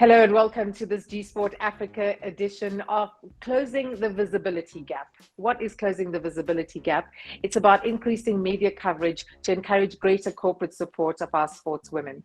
Hello and welcome to this G-Sport Africa edition of Closing the Visibility Gap. What is closing the visibility gap? It's about increasing media coverage to encourage greater corporate support of our sportswomen.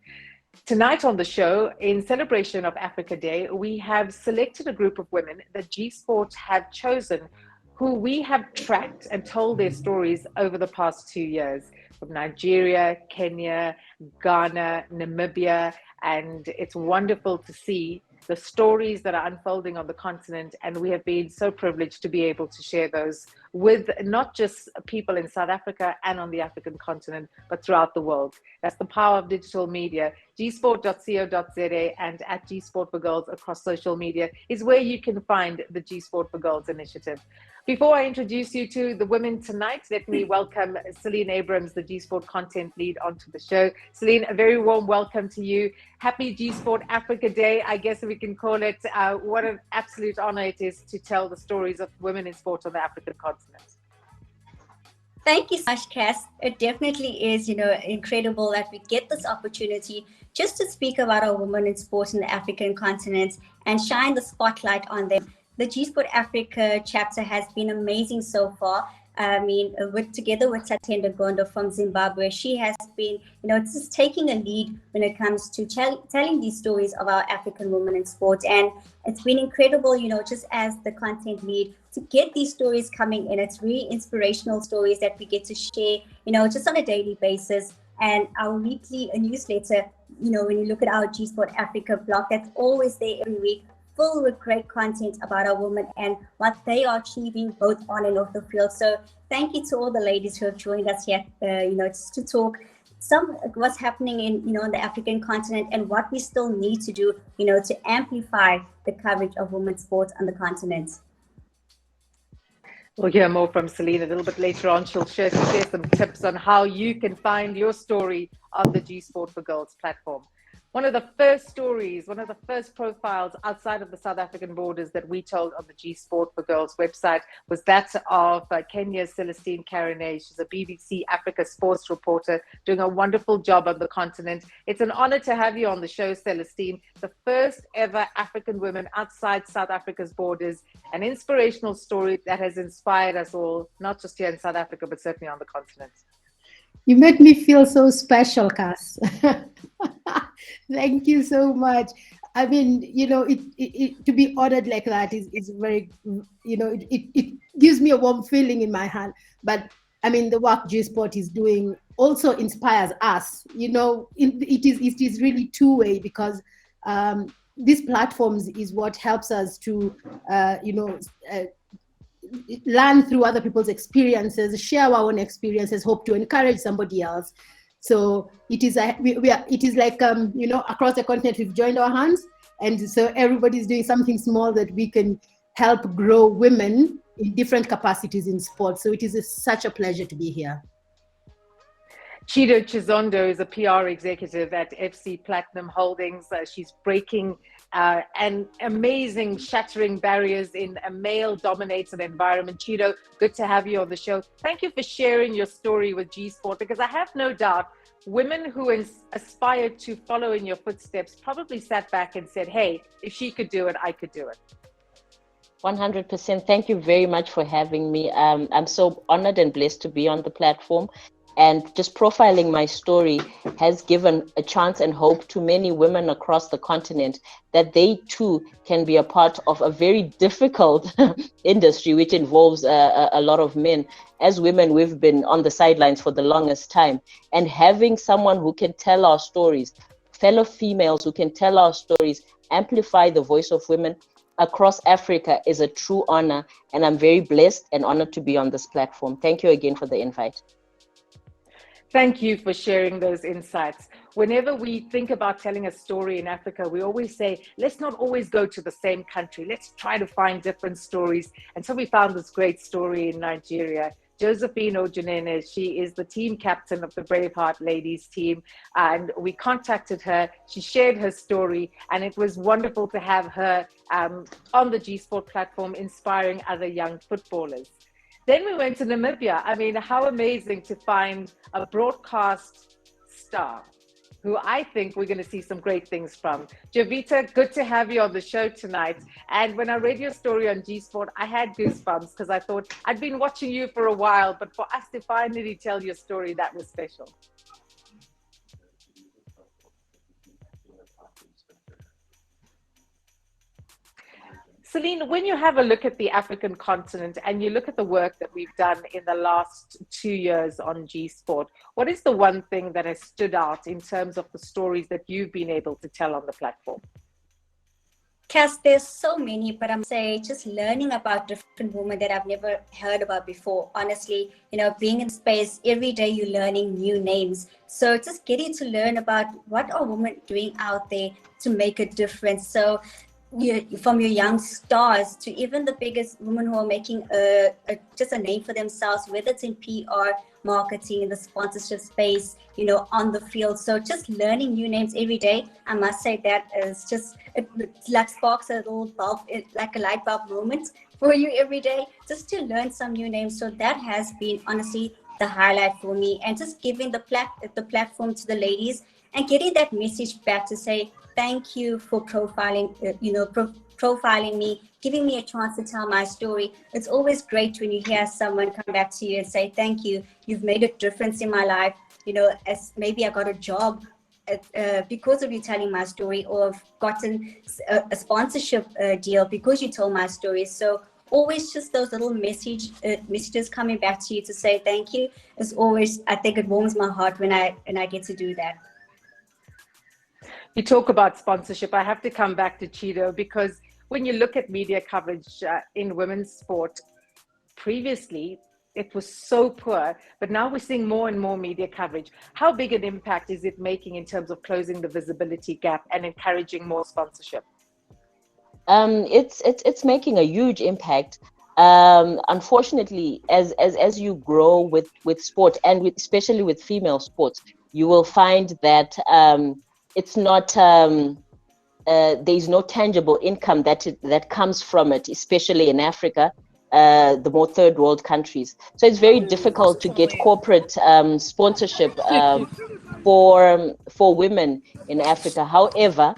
Tonight on the show, in celebration of Africa Day, we have selected a group of women that G-Sport have chosen who we have tracked and told their stories over the past 2 years, from Nigeria, Kenya, Ghana, Namibia, and it's wonderful to see the stories that are unfolding on the continent, and we have been so privileged to be able to share those with not just people in South Africa and on the African continent, but throughout the world. That's the power of digital media. gsport.co.za and at G-Sport for Girls across social media is where you can find the G-Sport for Girls initiative. Before I introduce you to the women tonight, let me welcome Celine Abrams, the G-Sport content lead, onto the show. Celine, a very warm welcome to you. Happy G-Sport Africa Day, I guess we can call it. What an absolute honor it is to tell the stories of women in sport on the African continent. Thank you so much, Cass. It definitely is, incredible that we get this opportunity just to speak about our women in sport in the African continent and shine the spotlight on them. The G-Sport Africa chapter has been amazing so far. Together with Tatenda Gondo from Zimbabwe, she has been, just taking a lead when it comes to telling these stories of our African women in sport. And it's been incredible, just as the content lead, to get these stories coming in. It's really inspirational stories that we get to share, just on a daily basis. And our weekly newsletter, when you look at our G-Sport Africa blog, that's always there every week, full with great content about our women and what they are achieving both on and off the field. So thank you to all the ladies who have joined us here, just to talk some what's happening in, on the African continent and what we still need to do, to amplify the coverage of women's sports on the continent. We'll hear more from Celine a little bit later on. She'll share some tips on how you can find your story on the G-Sport for Girls platform. One of the first stories, one of the first profiles outside of the South African borders that we told on the G-Sport for Girls website was that of Kenya's Celestene Karoney. She's a BBC Africa sports reporter doing a wonderful job on the continent. It's an honor to have you on the show, Celestene, the first ever African woman outside South Africa's borders, an inspirational story that has inspired us all, not just here in South Africa, but certainly on the continent. You make me feel so special, Kass. Thank you so much. I mean, to be honored like that is very, it gives me a warm feeling in my heart. But I mean, the work G-Sport is doing also inspires us. It is really two-way, because these platforms is what helps us to, learn through other people's experiences, share our own experiences, hope to encourage somebody else. So it is like across the continent we've joined our hands, and so everybody's doing something small that we can help grow women in different capacities in sport. So it is such a pleasure to be here. Chizondo is a PR executive at FC Platinum Holdings. She's breaking and amazing, shattering barriers in a male-dominated environment. Chido, good to have you on the show. Thank you for sharing your story with G-Sport, because I have no doubt women who aspire to follow in your footsteps probably sat back and said, hey, if she could do it, I could do it. 100%. Thank you very much for having me. I'm so honored and blessed to be on the platform. And just profiling my story has given a chance and hope to many women across the continent that they too can be a part of a very difficult industry, which involves a lot of men. As women, we've been on the sidelines for the longest time. And having someone who can tell our stories, fellow females who can tell our stories, amplify the voice of women across Africa is a true honor. And I'm very blessed and honored to be on this platform. Thank you again for the invite. Thank you for sharing those insights. Whenever we think about telling a story in Africa, we always say, let's not always go to the same country. Let's try to find different stories. And so we found this great story in Nigeria. Josephine Ojinene, she is the team captain of the Braveheart ladies team. And we contacted her. She shared her story. And it was wonderful to have her on the G-Sport platform, inspiring other young footballers. Then we went to Namibia. I mean, how amazing to find a broadcast star who I think we're going to see some great things from. Jovita, good to have you on the show tonight. And when I read your story on G Sport, I had goosebumps because I thought I'd been watching you for a while, but for us to finally tell your story, that was special. Celine, when you have a look at the African continent and you look at the work that we've done in the last 2 years on G Sport, what is the one thing that has stood out in terms of the stories that you've been able to tell on the platform? Cass, there's so many, but I'm saying just learning about different women that I've never heard about before. Honestly, being in space, every day you're learning new names. So just getting to learn about what are women doing out there to make a difference. So from your young stars to even the biggest women who are making just a name for themselves, whether it's in PR, marketing, in the sponsorship space, on the field. So just learning new names every day, I must say that is just, it like sparks a little bulb, like a light bulb moment for you every day, just to learn some new names. So that has been honestly the highlight for me, and just giving the platform to the ladies and getting that message back to say, thank you for profiling, profiling me, giving me a chance to tell my story. It's always great when you hear someone come back to you and say, thank you, you've made a difference in my life. As maybe I got a job because of you telling my story, or I've gotten a sponsorship deal because you told my story. So always just those little messages coming back to you to say thank you is always, I think it warms my heart when I get to do that. You talk about sponsorship. I have to come back to Chido, because when you look at media coverage in women's sport, previously it was so poor, but now we're seeing more and more media coverage. How big an impact is it making in terms of closing the visibility gap and encouraging more sponsorship? It's making a huge impact. Unfortunately, as you grow with sport, and especially with female sports, you will find that it's not there's no tangible income that comes from it, especially in Africa, the more third world countries. So it's very difficult to get corporate sponsorship for women in Africa. However,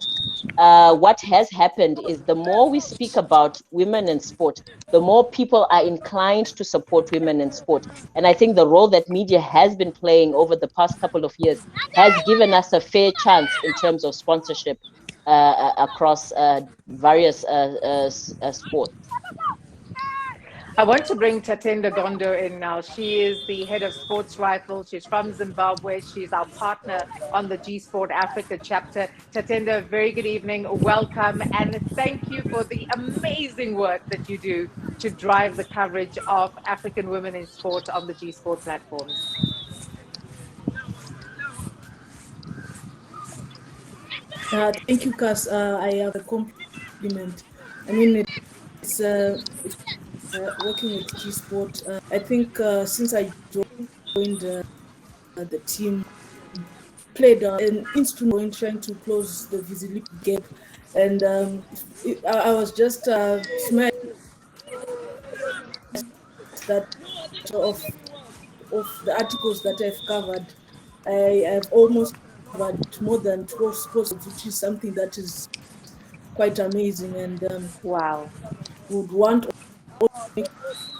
what has happened is the more we speak about women in sport, the more people are inclined to support women in sport. And I think the role that media has been playing over the past couple of years has given us a fair chance in terms of sponsorship across various sports. I want to bring Tatenda Gondo in now. She is the head of sports rifle. She's from Zimbabwe. She's our partner on the G Sport Africa chapter. Tatenda, very good evening. Welcome. And thank you for the amazing work that you do to drive the coverage of African women in sport on the G Sport platforms. Thank you, Kass. I have a compliment. I mean, it's working with G Sport. I think since I joined the team, played an instrument in trying to close the visibility gap, and I was just smashed that of the articles that I've covered. I have almost covered more than 12 sports, which is something that is quite amazing, and wow, would want to make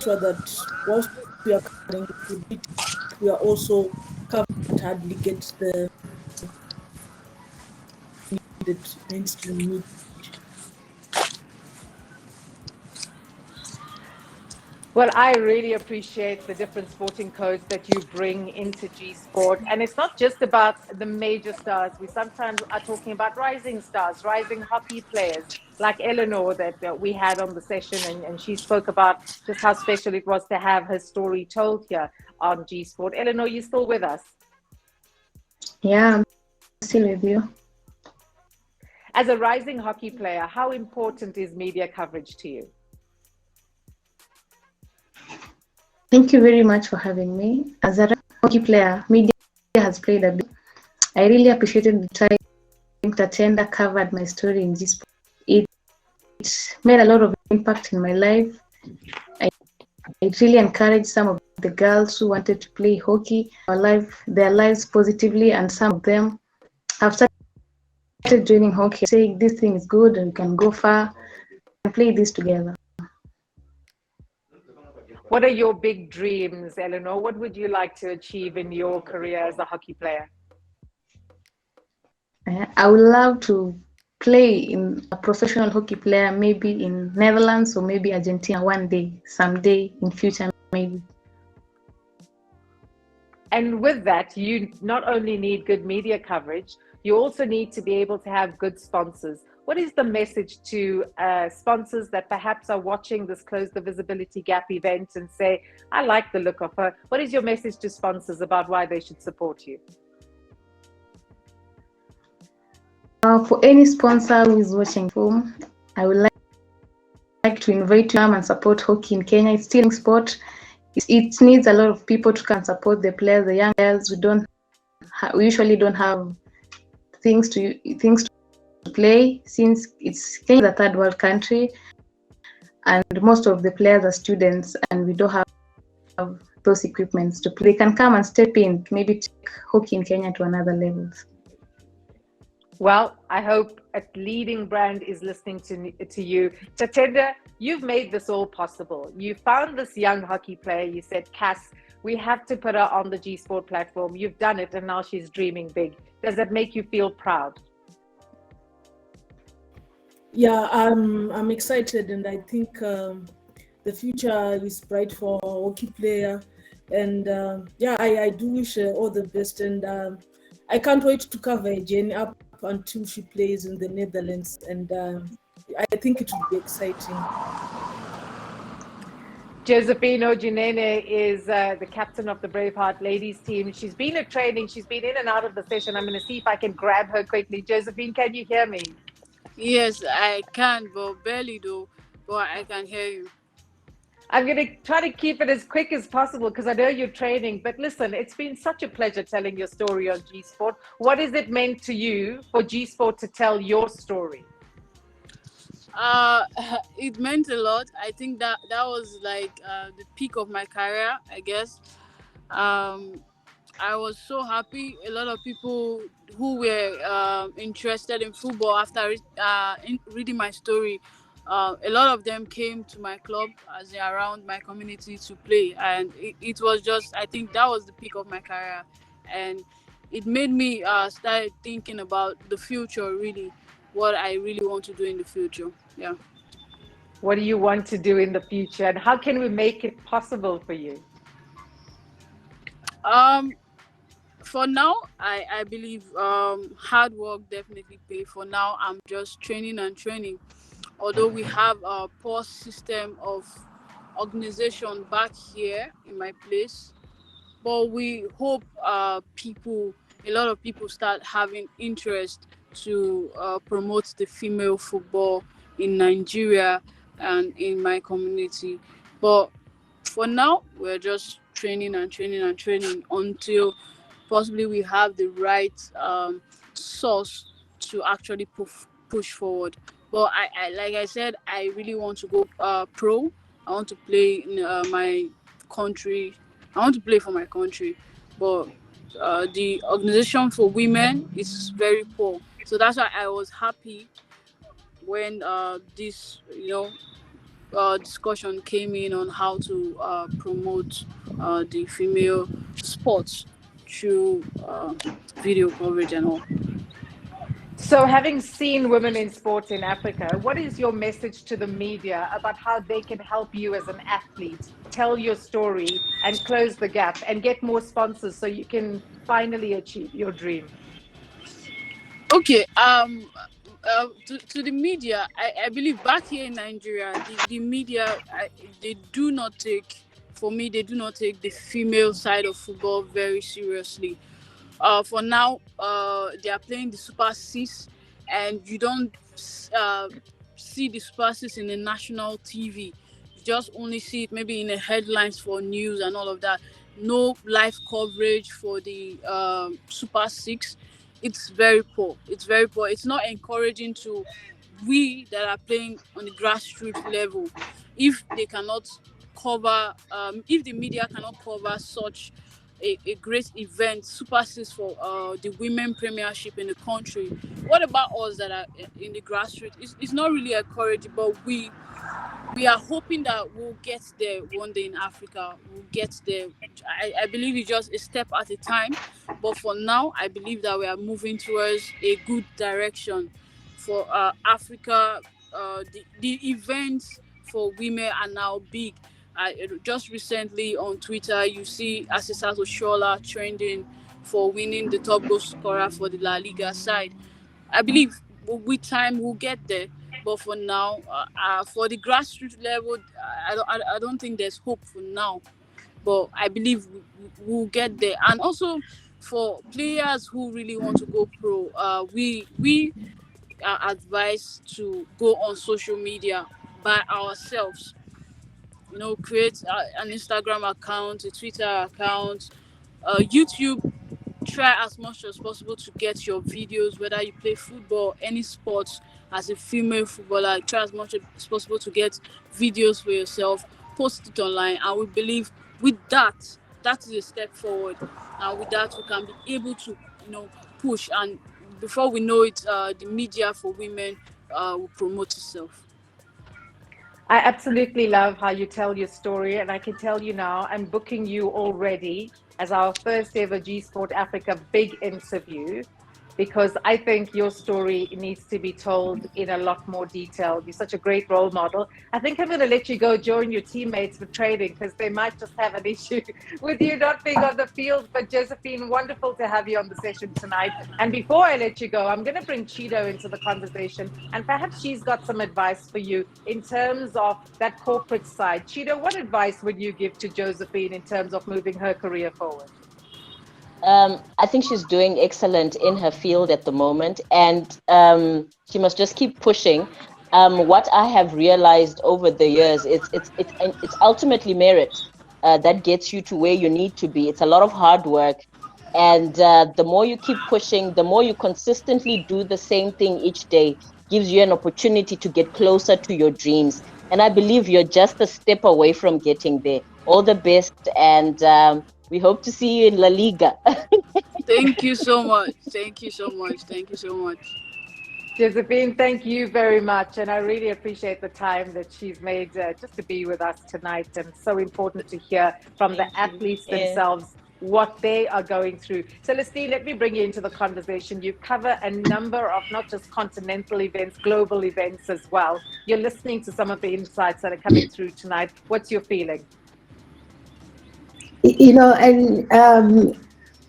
sure that whilst we are covering it, we are also covering hardly get the needed mainstream media. Well, I really appreciate the different sporting codes that you bring into G Sport. And it's not just about the major stars. We sometimes are talking about rising stars, rising hockey players like Eleanor that we had on the session. And she spoke about just how special it was to have her story told here on G Sport. Eleanor, you still with us? Yeah, I'm still with you. As a rising hockey player, how important is media coverage to you? Thank you very much for having me. As a hockey player, media has played a bit. I really appreciated the time Tatenda covered my story in this. It made a lot of impact in my life. It really encouraged some of the girls who wanted to play hockey, their lives positively, and some of them I've started joining hockey, saying this thing is good and we can go far and play this together. What are your big dreams, Eleanor? What would you like to achieve in your career as a hockey player? I would love to play in a professional hockey player, maybe in Netherlands or maybe Argentina one day, someday in future, maybe. And with that, you not only need good media coverage, you also need to be able to have good sponsors. What is the message to sponsors that perhaps are watching this Close the Visibility Gap event and say, I like the look of her? What is your message to sponsors about why they should support you? For any sponsor who is watching film, I would like to invite you to come and support hockey in Kenya. It's still a sport. It needs a lot of people to come support the players, the young players. We usually don't have things to play, since it's Kenya, a third world country, and most of the players are students, and we don't have those equipments to play. They can come and step in, maybe take hockey in Kenya to another level. Well, I hope a leading brand is listening to you. Tatenda, you've made this all possible. You found this young hockey player. You said, Kass, we have to put her on the G Sport platform. You've done it, and now she's dreaming big. Does that make you feel proud? Yeah, I'm excited, and I think the future is bright for a hockey player. And yeah, I do wish all the best, and I can't wait to cover Ojinene up until she plays in the Netherlands, and I think it will be exciting. Josephine Ojinene is the captain of the Braveheart ladies team. She's been at training. She's been in and out of the session. I'm going to see if I can grab her quickly. Josephine, can you hear me? Yes, I can, but barely though. But I can hear you. I'm going to try to keep it as quick as possible because I know you're training. But listen, it's been such a pleasure telling your story on G Sport. What has it meant to you for G Sport to tell your story? It meant a lot. I think that was like the peak of my career, I guess. I was so happy. A lot of people who were interested in football after reading my story, a lot of them came to my club as in around my community to play, and it was just, I think that was the peak of my career, and it made me start thinking about the future, really, what I really want to do in the future. Yeah. What do you want to do in the future, and how can we make it possible for you? For now, I believe hard work definitely pay. For now, I'm just training and training. Although we have a poor system of organization back here in my place, but we hope a lot of people start having interest to promote the female football in Nigeria and in my community. But for now, we're just training and training and training until possibly we have the right source to actually push forward. But I like I said, I really want to go pro. I want to play in my country. I want to play for my country, but the organization for women is very poor. So that's why I was happy when this discussion came in on how to promote the female sports through video coverage and all. So having seen women in sports in Africa, what is your message to the media about how they can help you as an athlete tell your story and close the gap and get more sponsors so you can finally achieve your dream? Okay, to the media, I believe back here in Nigeria, the media, they do not take the female side of football very seriously. For now, they are playing the Super Six, and you don't see the Super Six in the national TV. You just only see it maybe in the headlines for news and all of that. No live coverage for the Super Six. It's very poor. It's very poor. It's not encouraging to we that are playing on the grassroots level. If they cannot cover, if the media cannot cover such a great event, super six for the women premiership in the country. What about us that are in the grassroots? It's not really encouraging, but we are hoping that we'll get there one day in Africa. We'll get there. I believe it's just a step at a time. But for now, I believe that we are moving towards a good direction for Africa. The events for women are now big. Just recently on Twitter, you see Asisat Oshola trending for winning the top goal scorer for the La Liga side. I believe with time we'll get there. But for now, for the grassroots level, I don't think there's hope for now. But I believe we'll get there. And also for players who really want to go pro, we are advised to go on social media by ourselves. Create an Instagram account, a Twitter account, YouTube. Try as much as possible to get your videos, whether you play football, any sports. As a female footballer, try as much as possible to get videos for yourself, post it online, and we believe with that is a step forward. And with that, we can be able to push, and before we know it, the media for women will promote itself. I absolutely love how you tell your story, and I can tell you now, I'm booking you already as our first ever G Sport Africa big interview, because I think your story needs to be told in a lot more detail. You're such a great role model. I think I'm going to let you go join your teammates for training, because they might just have an issue with you not being on the field. But Josephine, wonderful to have you on the session tonight. And before I let you go, I'm going to bring Chido into the conversation, and perhaps she's got some advice for you in terms of that corporate side. Chido, what advice would you give to Josephine in terms of moving her career forward? I think she's doing excellent in her field at the moment, and she must just keep pushing. What I have realized over the years, it's ultimately merit that gets you to where you need to be. It's a lot of hard work, and the more you keep pushing, the more you consistently do the same thing each day, gives you an opportunity to get closer to your dreams. And I believe you're just a step away from getting there. All the best, and we hope to see you in La Liga. Thank you so much. Thank you so much. Thank you so much. Josephine, thank you very much. And I really appreciate the time that she's made just to be with us tonight. And so important to hear from the athletes themselves what they are going through. Celestene, let me bring you into the conversation. You cover a number of not just continental events, global events as well. You're listening to some of the insights that are coming through tonight. What's your feeling? And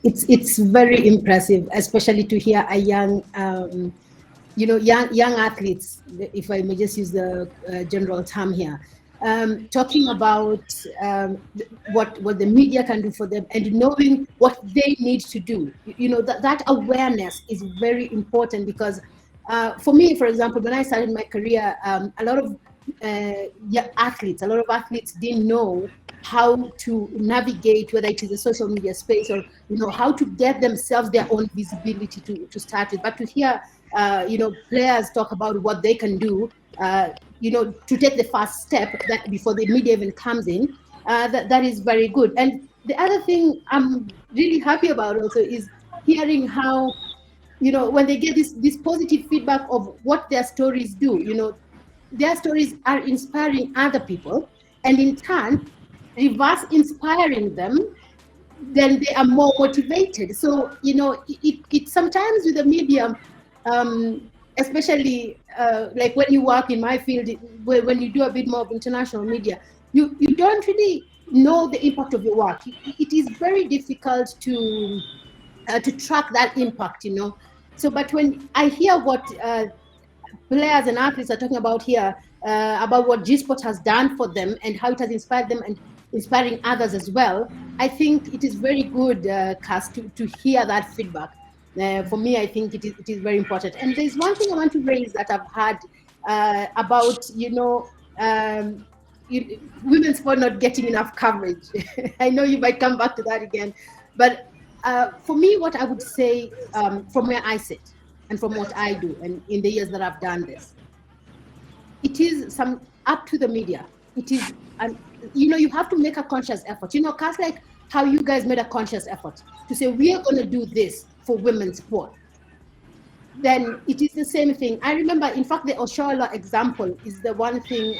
it's very impressive, especially to hear a young athletes, if I may just use the general term here, talking about what the media can do for them, and knowing what they need to do. That awareness is very important, because for me, for example, when I started my career, a lot of athletes didn't know how to navigate, whether it is a social media space or how to get themselves their own visibility to start with. But to hear players talk about what they can do, to take the first step that before the media even comes in, that is very good. And the other thing I'm really happy about also is hearing how when they get this positive feedback of what their stories do. Their stories are inspiring other people, and in turn reverse inspiring them, then they are more motivated. So it sometimes with the media, especially like when you work in my field, when you do a bit more of international media, you don't really know the impact of your work. It is very difficult to track that impact. So but when I hear what players and athletes are talking about here, about what G Sport has done for them and how it has inspired them and inspiring others as well, I think it is very good, Kass, to hear that feedback. For me, I think it is very important. And there's one thing I want to raise that I've had about women's sport not getting enough coverage. I know you might come back to that again, but for me, what I would say from where I sit and from what I do, and in the years that I've done this, it is up to the media. It is, you have to make a conscious effort. Kass, like how you guys made a conscious effort to say, we are going to do this for women's sport, then it is the same thing. I remember, in fact, the Oshoala example is the one thing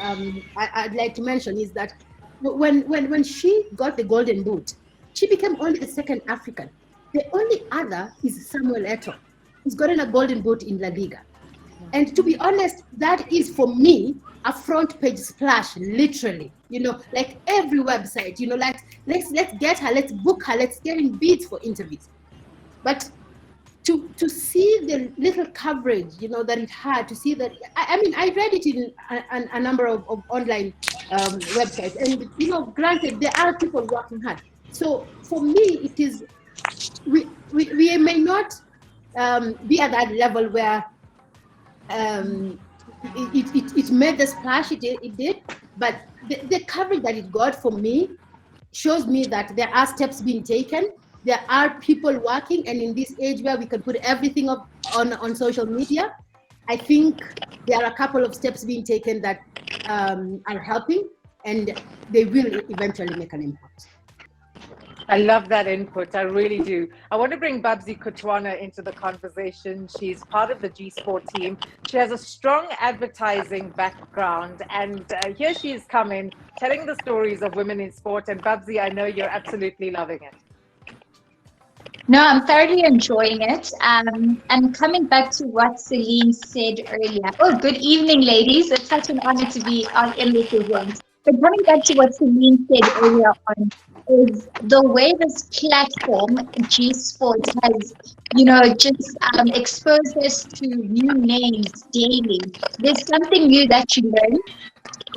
I'd like to mention, is that when she got the golden boot, she became only the second African. The only other is Samuel Eto'o. He's gotten a golden boot in La Liga. And to be honest, that is, for me, a front page splash, literally. Like every website, like, let's get her, let's book her, let's get in bids for interviews. But to see the little coverage, that it had, to see that, I mean, I read it in a number of online websites, and, granted, there are people working hard. So for me, it is, we may not be at that level where it made the splash it did, but the coverage that it got, for me, shows me that there are steps being taken. There are people working, and in this age where we can put everything up on social media, I think there are a couple of steps being taken that are helping, and they will eventually make an impact. I love that input. I really do. I want to bring Babsy Kutwana into the conversation. She's part of the G Sport team. She has a strong advertising background, and here she is coming, telling the stories of women in sport. And Babsy, I know you're absolutely loving it. No, I'm thoroughly enjoying it. And coming back to what Celine said earlier. Oh, good evening, ladies. It's such an honor to be in this event. But coming back to what Celine said earlier on, is the way this platform, G Sport, has, just exposed us to new names daily. There's something new that you learn.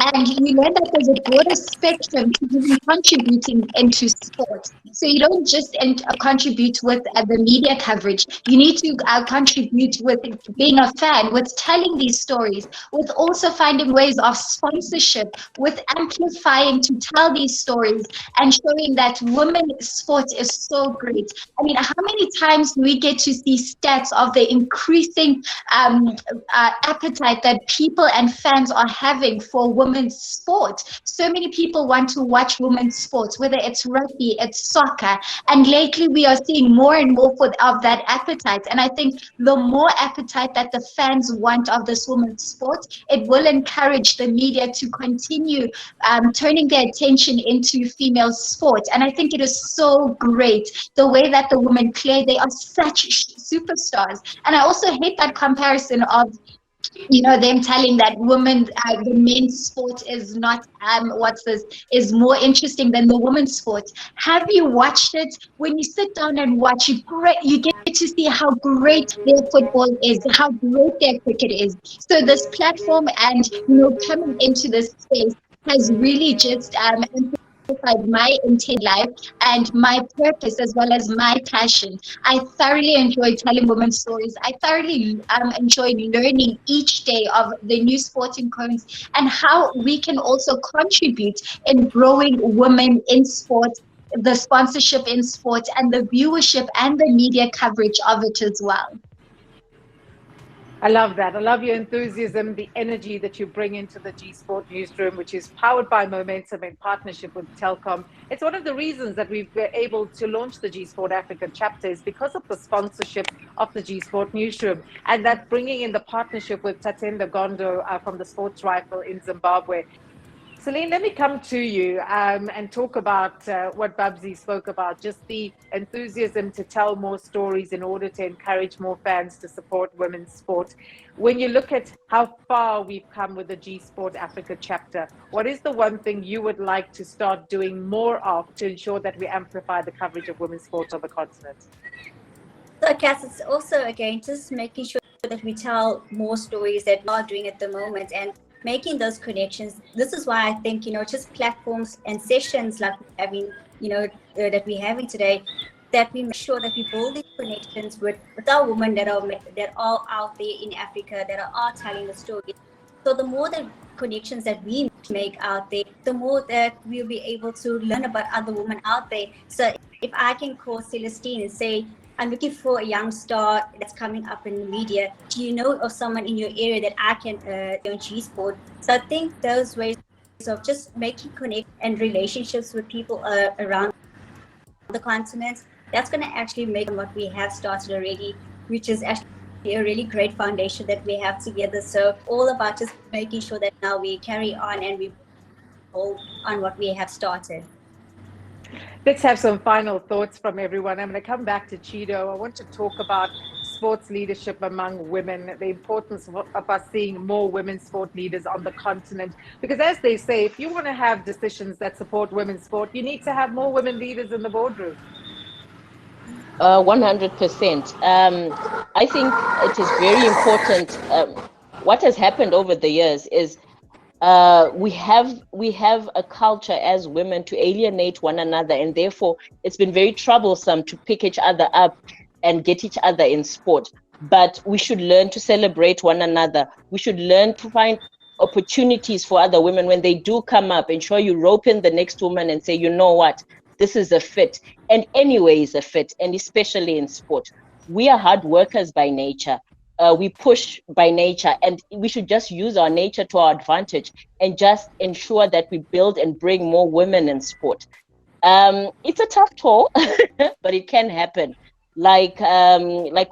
And you learn that there's a broader spectrum to even contributing into sport. So you don't just contribute with the media coverage. You need to contribute with being a fan, with telling these stories, with also finding ways of sponsorship, with amplifying to tell these stories and showing that women's sport is so great. I mean, how many times do we get to see stats of the increasing appetite that people and fans are having for women's sport? So many people want to watch women's sports, whether it's rugby, it's soccer, and lately we are seeing more and more of that appetite. And I think the more appetite that the fans want of this women's sport, it will encourage the media to continue turning their attention into female sport. And I think it is so great the way that the women play. They are such superstars. And I also hate that comparison of them telling that women, the men's sport is not, is more interesting than the women's sport. Have you watched it? When you sit down and watch it, you get to see how great their football is, how great their cricket is. So this platform and, coming into this space has really just my intent life and my purpose as well as my passion. I thoroughly enjoy telling women's stories. I thoroughly enjoy learning each day of the new sporting codes and how we can also contribute in growing women in sport, the sponsorship in sport, and the viewership and the media coverage of it as well. I love that. I love your enthusiasm, the energy that you bring into the G Sport newsroom, which is powered by Momentum in partnership with Telkom. It's one of the reasons that we've been able to launch the G Sport Africa chapter is because of the sponsorship of the G Sport newsroom, and that bringing in the partnership with Tatenda Gondo from the Sports Rifle in Zimbabwe. Celine, let me come to you and talk about what Babsy spoke about, just the enthusiasm to tell more stories in order to encourage more fans to support women's sport. When you look at how far we've come with the G Sport Africa chapter, what is the one thing you would like to start doing more of to ensure that we amplify the coverage of women's sport on the continent? So, Kass, it's also, again, just making sure that we tell more stories that we are doing at the moment and making those connections. This is why I think, just platforms and sessions like we're having, that we're having today, that we make sure that we build these connections with our women that are out there in Africa, that are telling the story. So the more the connections that we make out there, the more that we'll be able to learn about other women out there. So if I can call Celestene and say, I'm looking for a young star that's coming up in the media. Do you know of someone in your area that I can on G Sport? So I think those ways of just making connect and relationships with people around the continent. That's going to actually make what we have started already, which is actually a really great foundation that we have together. So all about just making sure that now we carry on and we build on what we have started. Let's have some final thoughts from everyone. I'm going to come back to Chido. I want to talk about sports leadership among women, the importance of us seeing more women sport leaders on the continent. Because as they say, if you want to have decisions that support women's sport, you need to have more women leaders in the boardroom. 100%. I think it is very important. What has happened over the years is we have a culture as women to alienate one another, and therefore it's been very troublesome to pick each other up and get each other in sport. But we should learn to celebrate one another. We should learn to find opportunities for other women when they do come up. Ensure you rope in the next woman and say, you know what, this is a fit, and anyway is a fit, and especially in sport. We are hard workers by nature. We push by nature, and we should just use our nature to our advantage and just ensure that we build and bring more women in sport. It's a tough toll, but it can happen. Like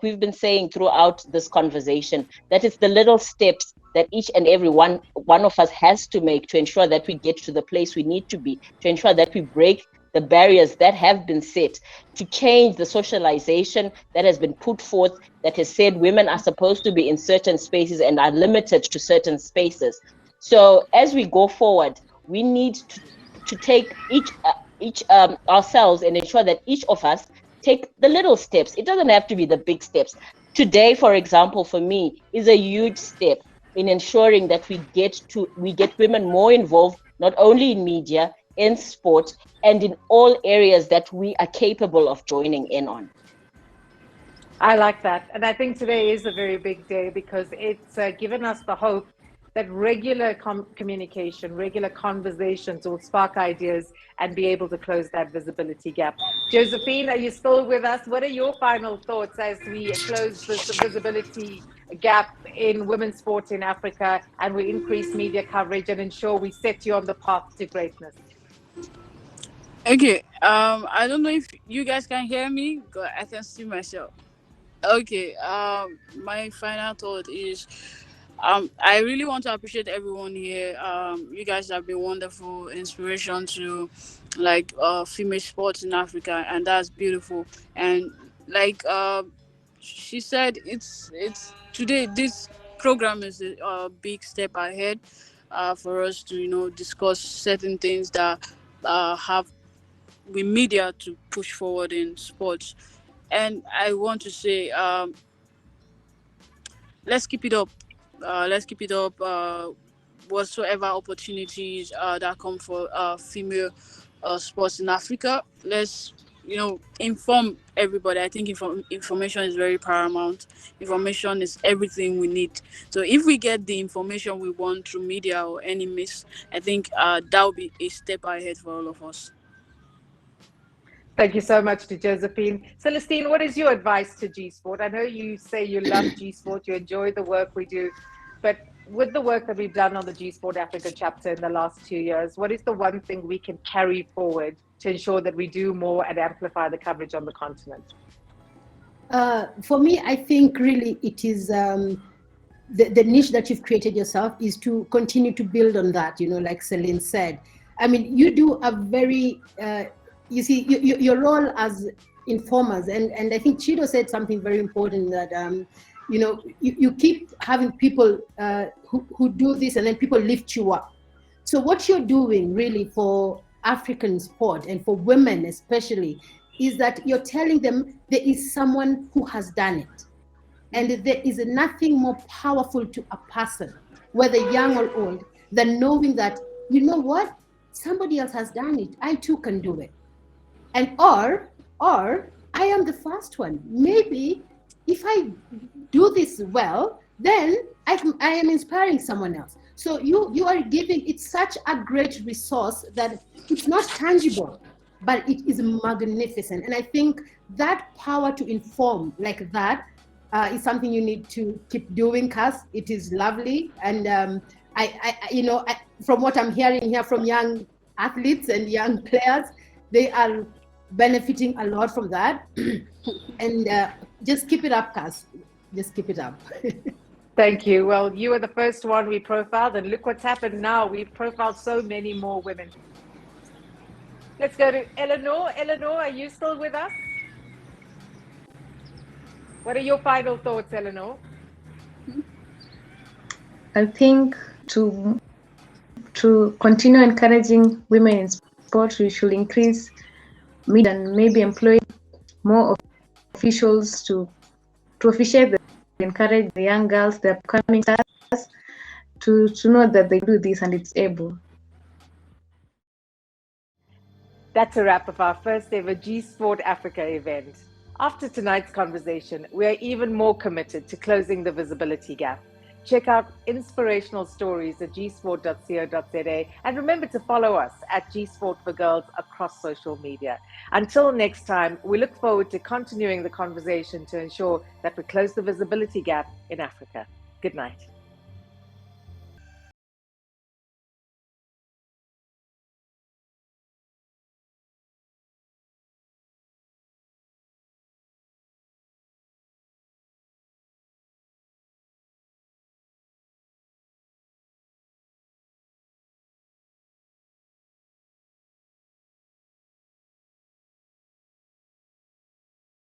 we've been saying throughout this conversation, that it's the little steps that each and every one of us has to make to ensure that we get to the place we need to be, to ensure that we break the barriers that have been set, to change the socialization that has been put forth, that has said women are supposed to be in certain spaces and are limited to certain spaces. So as we go forward, we need to take each ourselves and ensure that each of us take the little steps. It doesn't have to be the big steps. Today, for example, for me, is a huge step in ensuring that we get women more involved, not only in media, in sport, and in all areas that we are capable of joining in on. I like that. And I think today is a very big day because it's given us the hope that regular communication, regular conversations will spark ideas and be able to close that visibility gap. Josephine, are you still with us? What are your final thoughts as we close this visibility gap in women's sport in Africa, and we increase media coverage and ensure we set you on the path to greatness? Okay, I don't know if you guys can hear me, but I can see myself. Okay, my final thought is, I really want to appreciate everyone here. You guys have been wonderful inspiration to female sports in Africa, and that's beautiful. And like she said, it's today this program is a big step ahead for us to discuss certain things that have with media to push forward in sports. And I want to say, let's keep it up. Let's keep it up. Whatsoever opportunities that come for female sports in Africa, let's inform everybody. I think information is very paramount. Information is everything we need. So if we get the information we want through media or any means, I think that will be a step ahead for all of us. Thank you so much to Josephine. Celestene, what is your advice to G-Sport? I know you say you love G-Sport, you enjoy the work we do, but with the work that we've done on the G-Sport Africa chapter in the last 2 years, what is the one thing we can carry forward to ensure that we do more and amplify the coverage on the continent? For me, I think really it is the niche that you've created yourself is to continue to build on that, like Celine said. I mean, you do a very... you see, your role as informers, and I think Chido said something very important that, you keep having people who do this and then people lift you up. So what you're doing really for African sport and for women especially is that you're telling them there is someone who has done it. And there is nothing more powerful to a person, whether young or old, than knowing that, you know what, somebody else has done it, I too can do it. And or I am the first one. Maybe if I do this well, then I am inspiring someone else. So you are giving it such a great resource that it's not tangible, but it is magnificent. And I think that power to inform like that is something you need to keep doing, Kass. It is lovely. And from what I'm hearing here from young athletes and young players, they are benefiting a lot from that. And just keep it up, Kass. Just keep it up. Thank you. Well, you were the first one we profiled, and look what's happened now. We've profiled so many more women. Let's go to Eleanor. Eleanor, are you still with us? What are your final thoughts, Eleanor? I think to continue encouraging women in sport, we should increase and maybe employ more officials to officiate, encourage the young girls, the upcoming stars, to know that they do this and it's able. That's a wrap of our first ever G Sport Africa event. After tonight's conversation, we are even more committed to closing the visibility gap. Check out inspirational stories at gsport.co.za, and remember to follow us at G Sport for Girls across social media. Until next time, we look forward to continuing the conversation to ensure that we close the visibility gap in Africa. Good night.